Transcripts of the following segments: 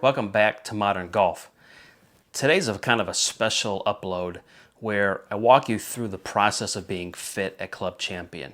Welcome back to Modern Golf. Today's a kind of a special upload where I walk you through the process of being fit at Club Champion.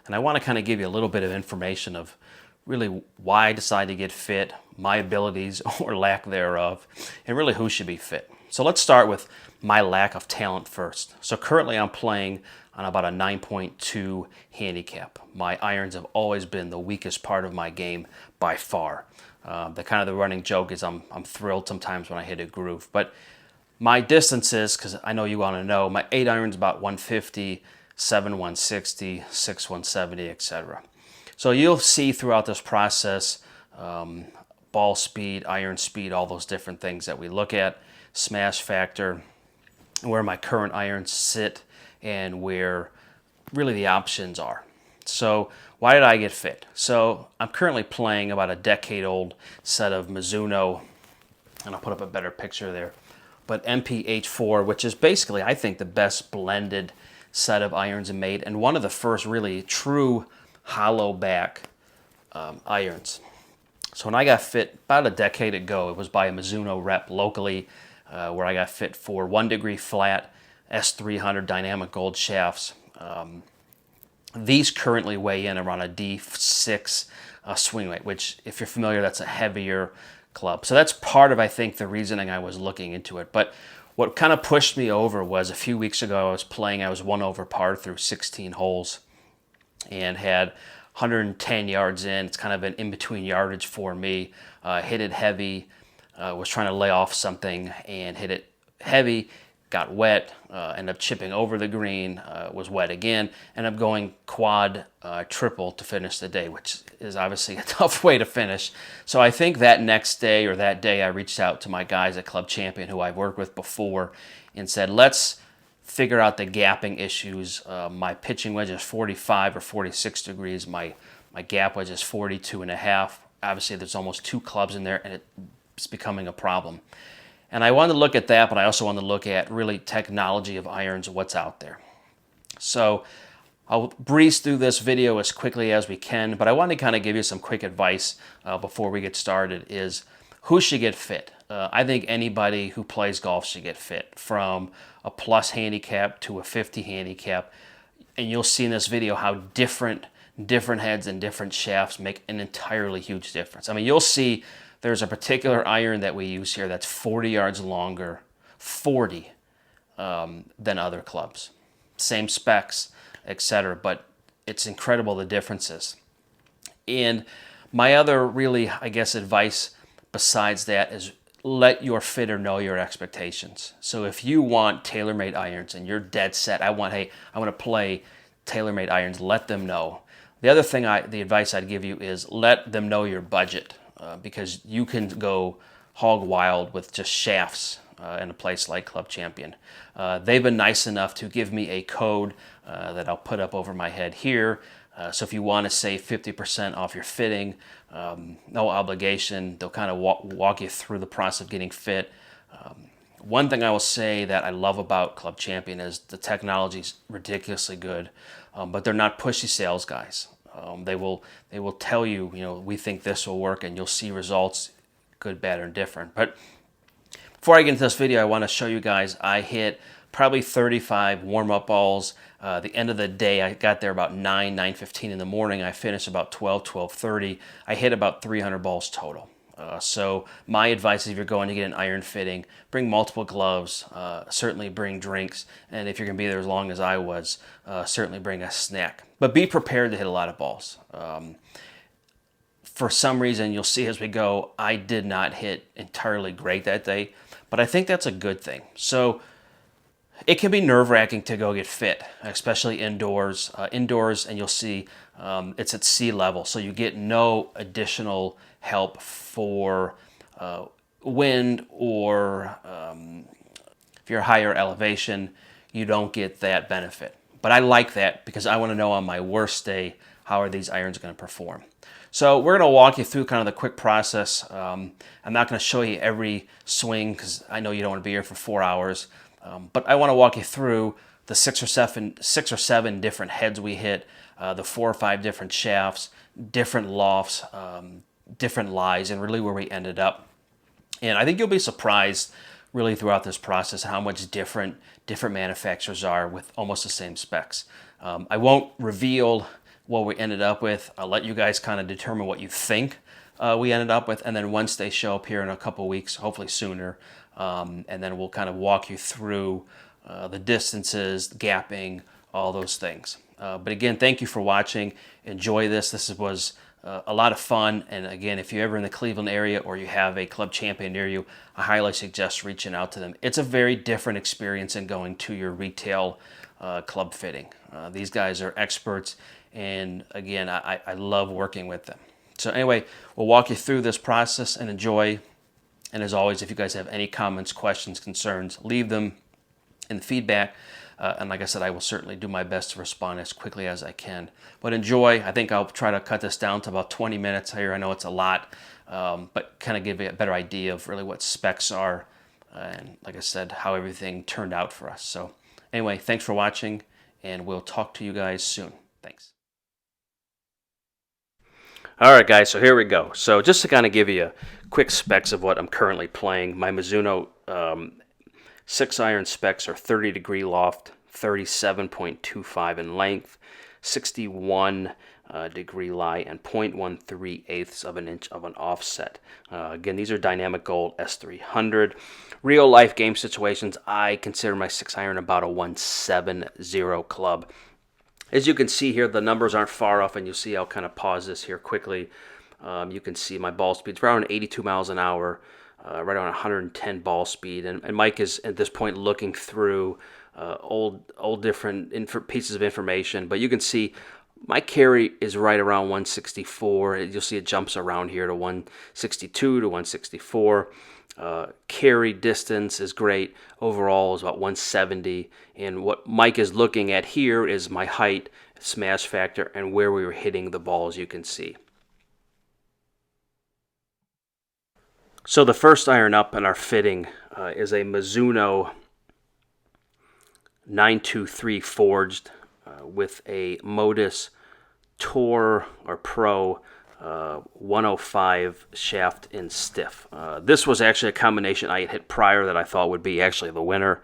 And I want to kind of give you a little bit of information of really why I decided to get fit, my abilities or lack thereof, and really who should be fit. So let's start with my lack of talent first. So currently I'm playing on about a 9.2 handicap. My irons have always been the weakest part of my game by far. The running joke is I'm thrilled sometimes when I hit a groove. But my distances, because I know you want to know, my 8 iron's about 150, 7 160, 6 170, etc. So you'll see throughout this process ball speed, iron speed, all those different things that we look at, smash factor, where my current irons sit, and where really the options are. So why did I get fit? So I'm currently playing about a decade-old set of Mizuno, and I'll put up a better picture there, but MPH4, which is basically, I think, the best blended set of irons made, and one of the first really true hollow back irons. So when I got fit about a decade ago, it was by a Mizuno rep locally, where I got fit for 1 degree flat S300 dynamic gold shafts. These currently weigh in around a D6 swing weight, which, if you're familiar, that's a heavier club. So that's part of, I think, the reasoning I was looking into it. But what kind of pushed me over was a few weeks ago I was 1 over par through 16 holes and had 110 yards in. It's kind of an in-between yardage for me. Hit it heavy, was trying to lay off something and hit it heavy. Got wet, ended up chipping over the green, was wet again, ended up going quad, triple to finish the day, which is obviously a tough way to finish. So I think that next day or that day I reached out to my guys at Club Champion who I've worked with before and said, let's figure out the gapping issues. My pitching wedge is 45 or 46 degrees. My gap wedge is 42 and a half. Obviously there's almost 2 clubs in there and it's becoming a problem. And I wanted to look at that, but I also wanted to look at really technology of irons, what's out there. So I'll breeze through this video as quickly as we can, but I want to kind of give you some quick advice before we get started is who should get fit? I think anybody who plays golf should get fit, from a plus handicap to a 50 handicap. And you'll see in this video how different heads and different shafts make an entirely huge difference. I mean, you'll see there's a particular iron that we use here that's 40 yards longer, 40, than other clubs. Same specs, etc. But it's incredible the differences. And my other really, I guess, advice besides that is let your fitter know your expectations. So if you want tailor-made irons and you're dead set, I want to play tailor-made irons, let them know. The other thing, the advice I'd give you is let them know your budget. Because you can go hog wild with just shafts in a place like Club Champion. They've been nice enough to give me a code that I'll put up over my head here. So if you want to save 50% off your fitting, no obligation. They'll kind of walk you through the process of getting fit. One thing I will say that I love about Club Champion is the technology is ridiculously good, but they're not pushy sales guys. They will tell you, we think this will work, and you'll see results, good, bad, or indifferent. But before I get into this video, I want to show you guys I hit probably 35 warm-up balls. The end of the day, I got there about 9:15 in the morning. I finished about 12:30. I hit about 300 balls total. So my advice is if you're going to get an iron fitting, bring multiple gloves, certainly bring drinks, and if you're going to be there as long as I was, certainly bring a snack. But be prepared to hit a lot of balls. For some reason, you'll see as we go, I did not hit entirely great that day, but I think that's a good thing. So it can be nerve-wracking to go get fit, especially indoors. Indoors, and you'll see it's at sea level, so you get no additional help for wind, or if you're higher elevation, you don't get that benefit. But I like that because I want to know on my worst day, how are these irons going to perform? So we're going to walk you through kind of the quick process. I'm not going to show you every swing because I know you don't want to be here for 4 hours. But I want to walk you through the six or seven different heads we hit, the 4 or 5 different shafts, different lofts, different lies, and really where we ended up. And I think you'll be surprised really throughout this process how much different manufacturers are with almost the same specs. I won't reveal what we ended up with. I'll let you guys kind of determine what you think we ended up with, and then once they show up here in a couple weeks, hopefully sooner, and then we'll kind of walk you through the distances, gapping, all those things. But again, thank you for watching. Enjoy this. This was a lot of fun. And again, if you're ever in the Cleveland area or you have a club champion near you, I highly suggest reaching out to them. It's a very different experience than going to your retail club fitting. These guys are experts. And again, I love working with them. So anyway, we'll walk you through this process and enjoy. And as always, if you guys have any comments, questions, concerns, leave them in the feedback. And like I said, I will certainly do my best to respond as quickly as I can. But enjoy. I think I'll try to cut this down to about 20 minutes here. I know it's a lot, but kind of give you a better idea of really what specs are. And like I said, how everything turned out for us. So anyway, thanks for watching, and we'll talk to you guys soon. Thanks. All right, guys, so here we go. So just to kind of give you a quick specs of what I'm currently playing, my Mizuno 6-iron specs are 30-degree loft, 37.25 in length, 61 degree lie, and 0.13 of an inch of an offset. Again, these are Dynamic Gold S300. Real life game situations, I consider my 6-iron about a 170 club. As you can see here, the numbers aren't far off, and you'll see I'll kind of pause this here quickly. You can see my ball speed's around 82 miles an hour, right around 110 ball speed. And Mike is at this point looking through old different pieces of information. But you can see my carry is right around 164. You'll see it jumps around here to 162 to 164. Carry distance is great. Overall is about 170. And what Mike is looking at here is my height, smash factor, and where we were hitting the ball, as you can see. So the first iron up in our fitting is a Mizuno 923 forged with a Modus Tour or Pro 105 shaft in stiff. This was actually a combination I had hit prior that I thought would be actually the winner.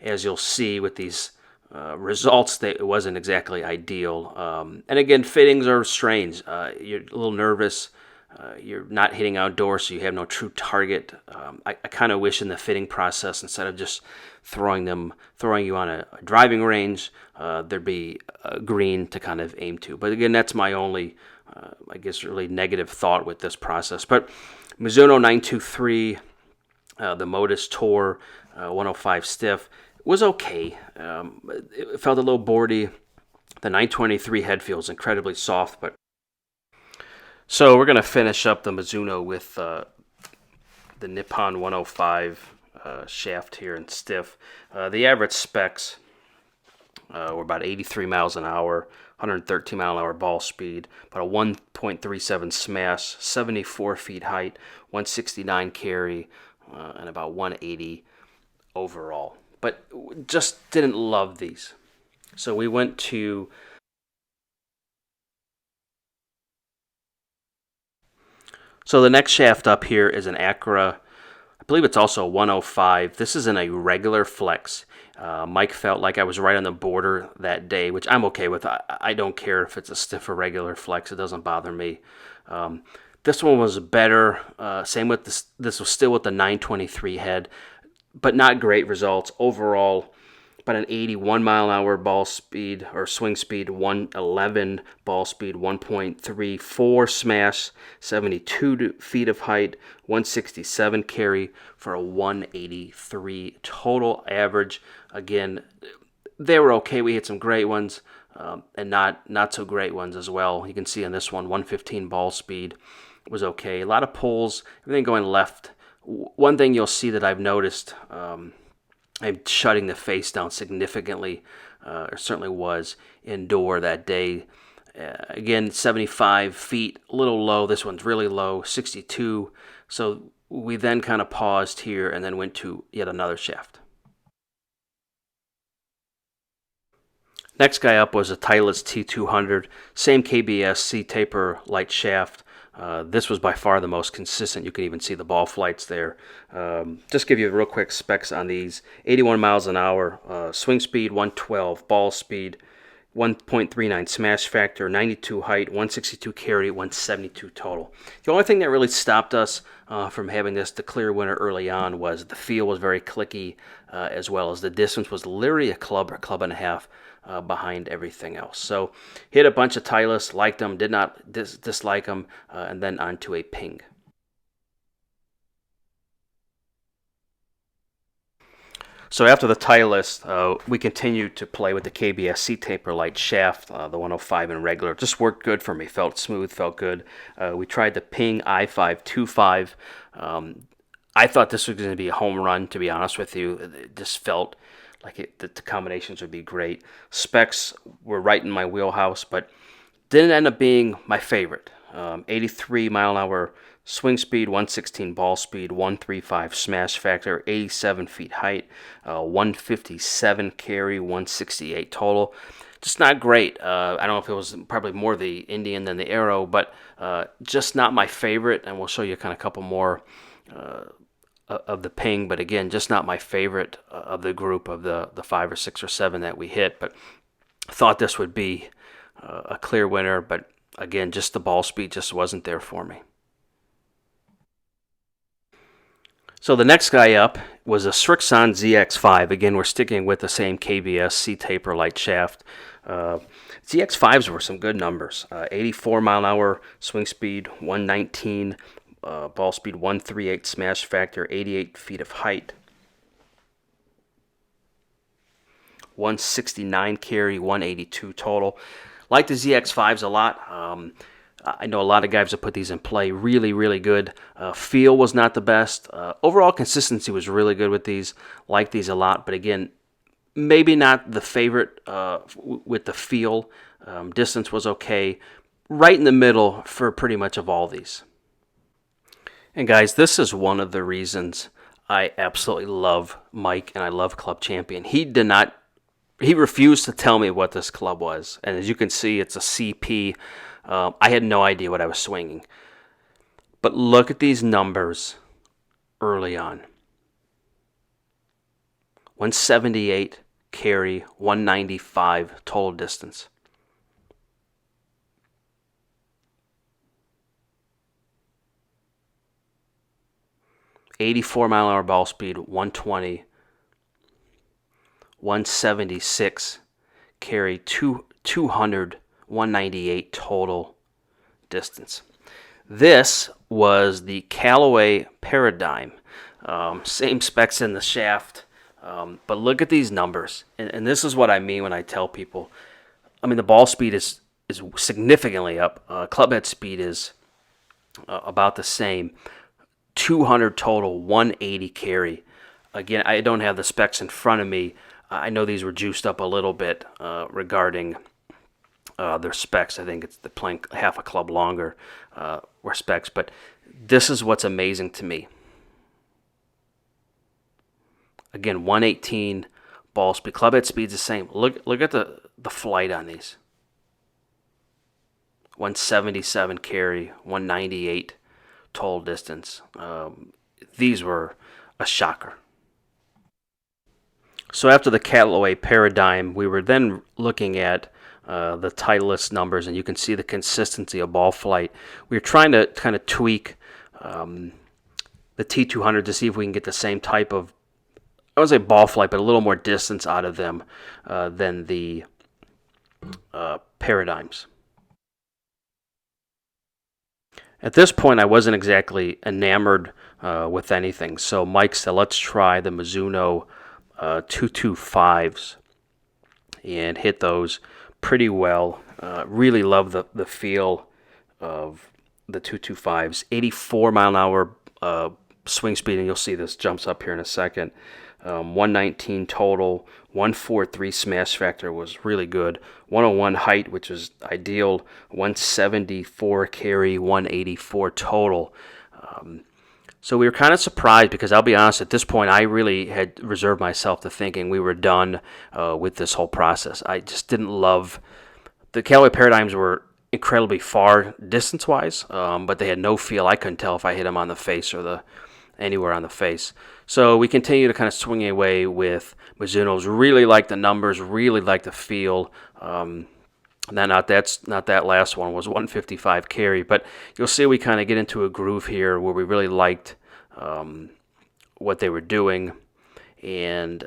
As you'll see with these results, it wasn't exactly ideal. And again, fittings are strange. You're a little nervous. You're not hitting outdoors, so you have no true target. I kind of wish in the fitting process, instead of just throwing you on a driving range, there'd be a green to kind of aim to. But again, that's my only, I guess, really negative thought with this process. But Mizuno 923, the Modus Tour 105 stiff, was okay. It felt a little boardy. The 923 head feels incredibly soft, but so we're going to finish up the Mizuno with the Nippon 105 shaft here in stiff. The average specs were about 83 miles an hour, 113 mile an hour ball speed, about a 1.37 smash, 74 feet height, 169 carry, and about 180 overall. But just didn't love these. So we went to So the next shaft up here is an Acura. I believe it's also a 105. This is in a regular flex. Mike felt like I was right on the border that day, which I'm okay with. I don't care if it's a stiff or regular flex. It doesn't bother me. This one was better. Same with this. This was still with the 923 head, but not great results. Overall, about an 81 mile an hour ball speed or swing speed, 111 ball speed, 1.34 smash, 72 feet of height, 167 carry for a 183 total average. Again, they were okay. We hit some great ones and not so great ones as well. You can see on this one, 115 ball speed was okay. A lot of pulls, everything going left. One thing you'll see that I've noticed, I'm shutting the face down significantly, or certainly was indoor that day. Again, 75 feet, a little low. This one's really low, 62. So we then kind of paused here and then went to yet another shaft. Next guy up was a Titleist T200, same KBS C-taper light shaft, This was by far the most consistent. You can even see the ball flights there. Just give you real quick specs on these. 81 miles an hour, swing speed 112, ball speed 1.39 smash factor, 92 height, 162 carry, 172 total. The only thing that really stopped us from having this the clear winner early on was the feel was very clicky, as well as the distance was literally a club or club and a half behind everything else. So hit a bunch of Titleist, liked them, did not dislike them, and then on to a ping. So after the Titleist, we continued to play with the KBS C-Taper Light shaft, the 105 in regular. Just worked good for me. Felt smooth, felt good. We tried the Ping i525. I thought this was going to be a home run, to be honest with you. It just felt like the combinations would be great. Specs were right in my wheelhouse, but didn't end up being my favorite. 83 mile an hour swing speed, 116 ball speed, 135 smash factor, 87 feet height, 157 carry, 168 total. Just not great. I don't know if it was probably more the Indian than the Arrow, but just not my favorite. And we'll show you kind of a couple more of the Ping, but again, just not my favorite of the group of the 5 or 6 or 7 that we hit. But thought this would be a clear winner, but again, just the ball speed just wasn't there for me. So the next guy up was a Srixon ZX5. Again, we're sticking with the same KBS C-Taper Light shaft. ZX5s were some good numbers. 84 mile an hour swing speed, 119 ball speed, 138 smash factor, 88 feet of height, 169 carry, 182 total. Like the ZX5s a lot. I know a lot of guys have put these in play. Really, really good. Feel was not the best. Overall consistency was really good with these. Like these a lot, but again, maybe not the favorite with the feel. Distance was okay. Right in the middle for pretty much of all these. And guys, this is one of the reasons I absolutely love Mike and I love Club Champion. He refused to tell me what this club was. And as you can see, it's a CP. I had no idea what I was swinging. But look at these numbers early on. 178 carry, 195 total distance. .84 mile an hour ball speed, 120, 176 carry, 200, 198 total distance. This was the Callaway Paradigm. Same specs in the shaft, but look at these numbers. And this is what I mean when I tell people. I mean, the ball speed is significantly up. Club head speed is about the same. 200 total, 180 carry. Again, I don't have the specs in front of me. I know these were juiced up a little bit regarding their specs. I think they're playing half a club longer were specs, but this is what's amazing to me. Again, 118 ball speed. Club head speed's the same. Look at the flight on these. 177 carry, 198 total distance. These were a shocker. So after the Callaway Paradigm, we were then looking at the Titleist numbers, and you can see the consistency of ball flight. We were trying to kind of tweak the T200 to see if we can get the same type of, I would say ball flight, but a little more distance out of them than the Paradigms. At this point, I wasn't exactly enamored with anything, so Mike said, let's try the Mizuno 225s and hit those pretty well. Really love the feel of the 225s. 84 mile an hour swing speed, and you'll see this jumps up here in a second. 119 total, 143 smash factor was really good. 101 height, which was ideal. 174 carry, 184 total. So we were kind of surprised because I'll be honest, at this point I really had reserved myself to thinking we were done with this whole process. I just didn't love the Callaway Paradigms were incredibly far distance-wise, but they had no feel. I couldn't tell if I hit them on the face or anywhere on the face. So we continue to kind of swing away with Mizuno's. Really like the numbers, really like the feel. Not that last one was 155 carry, but you'll see we kind of get into a groove here where we really liked what they were doing, and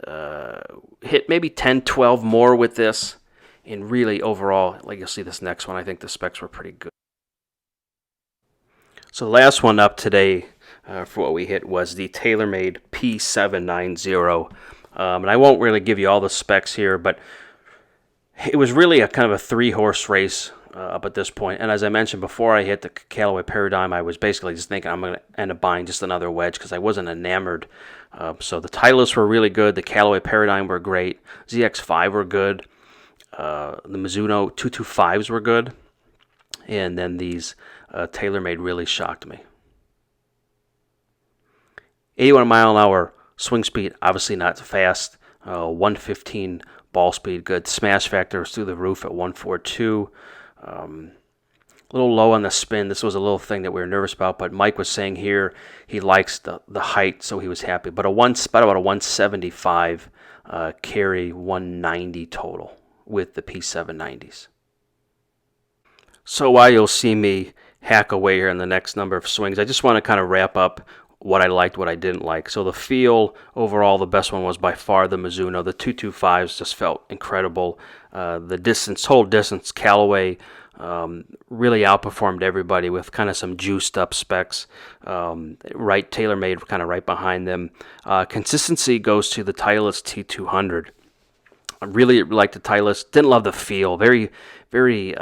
hit maybe 10, 12 more with this. And really, overall, like you'll see this next one, I think the specs were pretty good. So the last one up today for what we hit was the TaylorMade P790. And I won't really give you all the specs here, but it was really a kind of a 3-horse race up at this point. And as I mentioned before I hit the Callaway Paradigm, I was basically just thinking I'm going to end up buying just another wedge because I wasn't enamored. So the Titleists were really good. The Callaway Paradigm were great. ZX5 were good. The Mizuno 225s were good. And then these TaylorMade really shocked me. 81 mile an hour swing speed, obviously not fast. 115 ball speed, good. Smash factor was through the roof at 142. A little low on the spin. This was a little thing that we were nervous about, but Mike was saying here he likes the height, so he was happy. But about a 175 carry, 190 total with the P790s. So while you'll see me hack away here in the next number of swings, I just want to kind of wrap up what I liked, what I didn't like. So the feel, overall, the best one was by far the Mizuno. The 225s just felt incredible. The distance, whole distance, Callaway really outperformed everybody with kind of some juiced up specs. Right, TaylorMade kind of right behind them. Consistency goes to the Titleist T200. I really liked the Titleist. Didn't love the feel. Very, very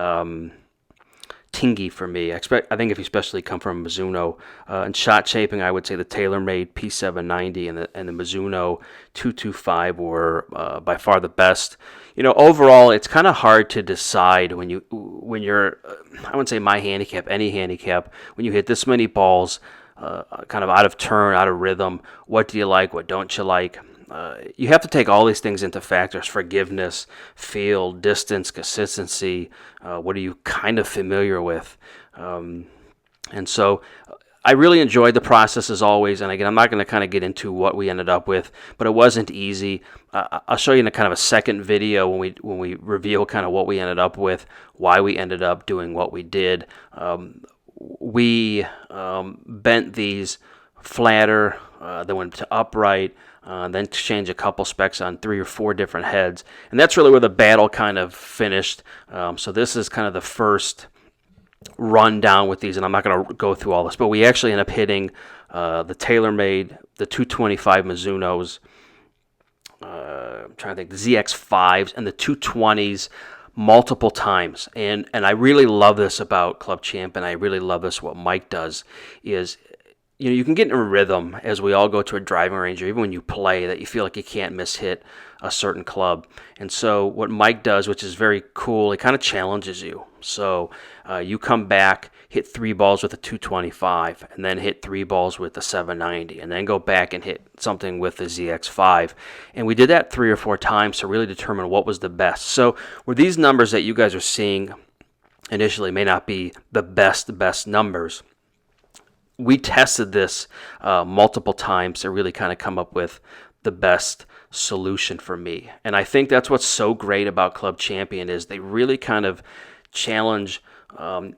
tingy for me. I think if you especially come from Mizuno, and shot shaping, I would say the TaylorMade P790 and the Mizuno 225 were by far the best. You know, overall, it's kind of hard to decide when you're I wouldn't say my handicap, any handicap, when you hit this many balls, kind of out of turn, out of rhythm. What do you like? What don't you like? You have to take all these things into factors: forgiveness, feel, distance, consistency. What are you kind of familiar with? And so I really enjoyed the process as always. And again, I'm not going to kind of get into what we ended up with, but it wasn't easy. I'll show you in a kind of a second video when we reveal kind of what we ended up with, why we ended up doing what we did. We bent these flatter, then went to upright, then change a couple specs on 3 or 4 different heads. And that's really where the battle kind of finished. So this is kind of the first run down with these, and I'm not going to go through all this, but we actually end up hitting the TaylorMade, the 225 Mizunos, I'm trying to think, the ZX5s, and the 220s multiple times. And I really love this about Club Champ, and I really love this what Mike does is, you know, you can get in a rhythm as we all go to a driving range, or even when you play, that you feel like you can't miss-hit a certain club. And so what Mike does, which is very cool, he kind of challenges you. So you come back, hit 3 balls with a 225, and then hit 3 balls with the 790, and then go back and hit something with the ZX5. And we did that 3 or 4 times to really determine what was the best. So where these numbers that you guys are seeing initially may not be the best numbers, we tested this multiple times to really kind of come up with the best solution for me. And I think that's what's so great about Club Champion is they really kind of challenge not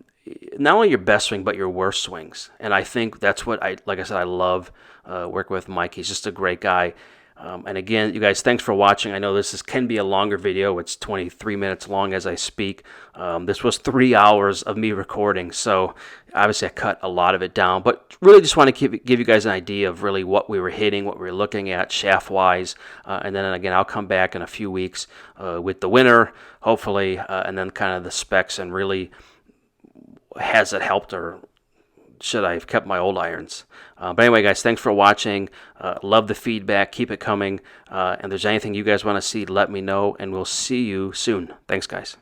only your best swing, but your worst swings. And I think that's what like I said, I love working with Mike. He's just a great guy. And again, you guys, thanks for watching. I know this can be a longer video. It's 23 minutes long as I speak. This was 3 hours of me recording, so obviously I cut a lot of it down. But really just want to give you guys an idea of really what we were hitting, what we were looking at shaft-wise. And then again, I'll come back in a few weeks with the winner, hopefully, and then kind of the specs and really has it helped or should I have kept my old irons? But anyway, guys, thanks for watching. Love the feedback. Keep it coming. And if there's anything you guys want to see, let me know, and we'll see you soon. Thanks, guys.